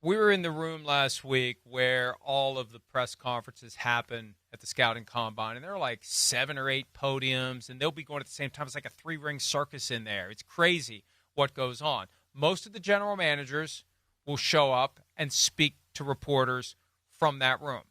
we were in the room last week where all of the press conferences happen at the Scouting Combine, and there are like 7 or 8 podiums, and they'll be going at the same time. It's like a 3-ring circus in there. It's crazy what goes on. Most of the general managers will show up and speak to reporters from that room.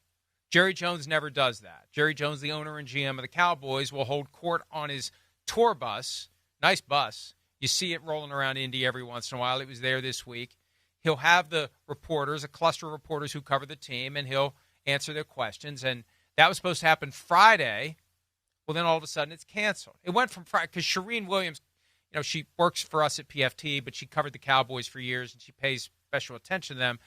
Jerry Jones never does that. Jerry Jones, the owner and GM of the Cowboys, will hold court on his tour bus. Nice bus. You see it rolling around Indy every once in a while. It was there this week. He'll have the reporters, a cluster of reporters who cover the team, and he'll answer their questions. And that was supposed to happen Friday. Well, then all of a sudden it's canceled. It went from Friday because Shireen Williams, she works for us at PFT, but she covered the Cowboys for years, and she pays special attention to them.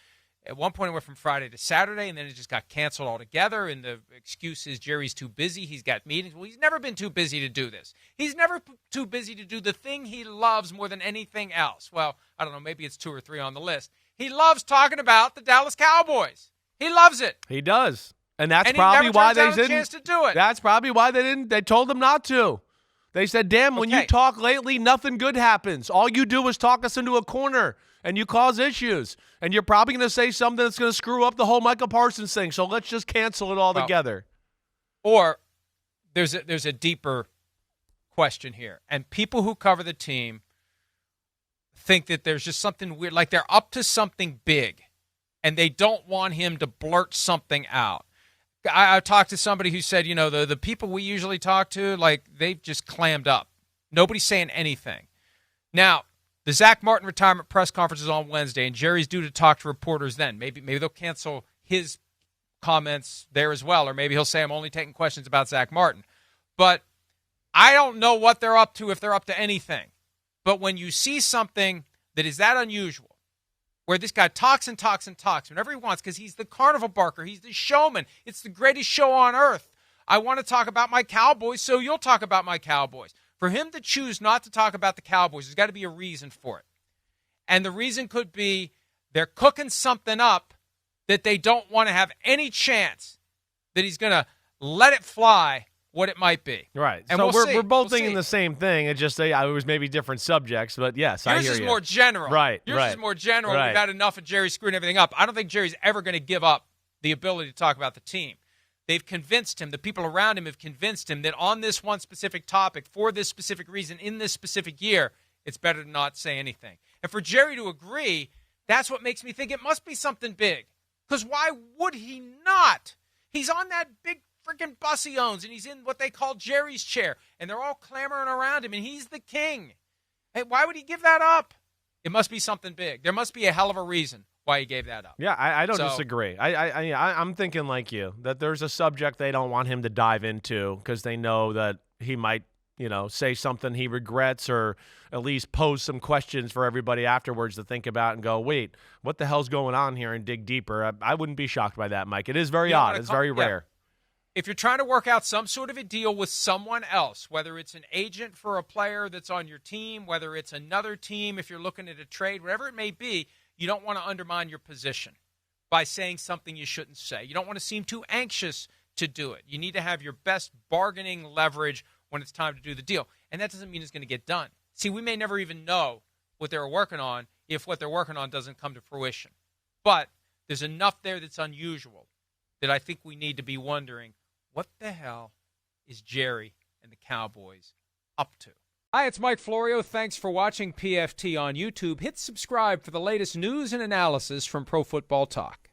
At one point, it went from Friday to Saturday, and then it just got canceled altogether, and the excuse is Jerry's too busy. He's got meetings. Well, he's never been too busy to do this. He's never too busy to do the thing he loves more than anything else. Well, I don't know. Maybe it's 2 or 3 on the list. He loves talking about the Dallas Cowboys. He loves it. He does. And that's probably why they didn't. Chance to do it. That's probably why they didn't. They told him not to. They said, damn, when you talk lately, nothing good happens. All you do is talk us into a corner, and you cause issues. And you're probably going to say something that's going to screw up the whole Michael Parsons thing, so let's just cancel it all together. Or there's a deeper question here. And people who cover the team think that there's just something weird, like they're up to something big, and they don't want him to blurt something out. I talked to somebody who said, the people we usually talk to, like, they've just clammed up. Nobody's saying anything. Now, the Zach Martin retirement press conference is on Wednesday, and Jerry's due to talk to reporters then. Maybe they'll cancel his comments there as well, or maybe he'll say, I'm only taking questions about Zach Martin. But I don't know what they're up to, if they're up to anything. But when you see something that is that unusual, where this guy talks and talks and talks whenever he wants, because he's the carnival barker, he's the showman, it's the greatest show on earth. I want to talk about my Cowboys, so you'll talk about my Cowboys. For him to choose not to talk about the Cowboys, there's got to be a reason for it. And the reason could be they're cooking something up that they don't want to have any chance that he's going to let it fly what it might be. Right. And so we're both thinking the same thing. It just it was maybe different subjects, but yes, I hear you. Yours is more general. Right. Yours is more general. Right. We've had enough of Jerry screwing everything up. I don't think Jerry's ever going to give up the ability to talk about the team. They've convinced him, the people around him have convinced him that on this one specific topic, for this specific reason, in this specific year, it's better to not say anything. And for Jerry to agree, that's what makes me think it must be something big. Because why would he not? He's on that big freaking bus he owns, and he's in what they call Jerry's chair, and they're all clamoring around him, and he's the king. Hey, why would he give that up? It must be something big. There must be a hell of a reason why he gave that up. Yeah, I don't disagree. I'm thinking like you, that there's a subject they don't want him to dive into because they know that he might, say something he regrets, or at least pose some questions for everybody afterwards to think about and go, wait, what the hell's going on here, and dig deeper. I wouldn't be shocked by that, Mike. It is very odd. It's very rare. If you're trying to work out some sort of a deal with someone else, whether it's an agent for a player that's on your team, whether it's another team, if you're looking at a trade, whatever it may be, you don't want to undermine your position by saying something you shouldn't say. You don't want to seem too anxious to do it. You need to have your best bargaining leverage when it's time to do the deal. And that doesn't mean it's going to get done. See, we may never even know what they're working on if what they're working on doesn't come to fruition. But there's enough there that's unusual that I think we need to be wondering, what the hell is Jerry and the Cowboys up to? Hi, it's Mike Florio. Thanks for watching PFT on YouTube. Hit subscribe for the latest news and analysis from Pro Football Talk.